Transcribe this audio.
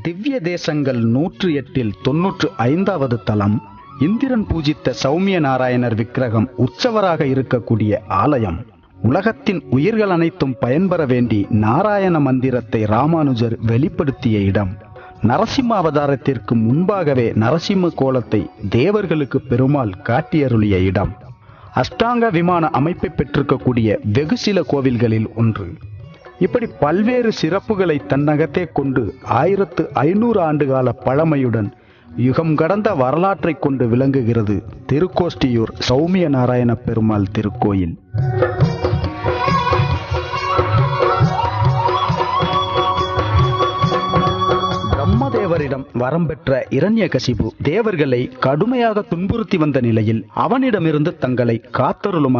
திவ்ய தேசங்கள் 108 95வது தலம் இந்திரன் பூஜித்த சௌமிய நாராயணர் விக்கிரகம் உற்சவராக இருக்கக்கூடிய ஆலயம். உலகத்தின் உயிர்கள் அனைத்தும் பயன்பெற வேண்டி நாராயண மந்திரத்தை ராமானுஜர் வெளிப்படுத்திய இடம். நரசிம்ம அவதாரத்திற்கு முன்பாகவே நரசிம்ம கோலத்தை தேவர்களுக்கு பெருமாள் காட்டியருளிய இடம். அஷ்டாங்க விமான அமைப்பை பெற்றிருக்கக்கூடிய வெகு சில கோவில்களில் ஒன்று. இப்படி பல்வேறு சிறப்புகளை தன்னகத்தே கொண்டு 1500 ஆண்டுகால பழமையுடன் யுகம் கடந்த வரலாற்றை கொண்டு விளங்குகிறது திருக்கோஷ்டியூர் சௌமிய நாராயண பெருமாள் திருக்கோயில். பிரம்மதேவரிடம் வரம் பெற்ற இரண்யகசிபு தேவர்களை கடுமையாக துன்புறுத்தி வந்த நிலையில் அவனிடமிருந்து தங்களை காத்தருளுமாறு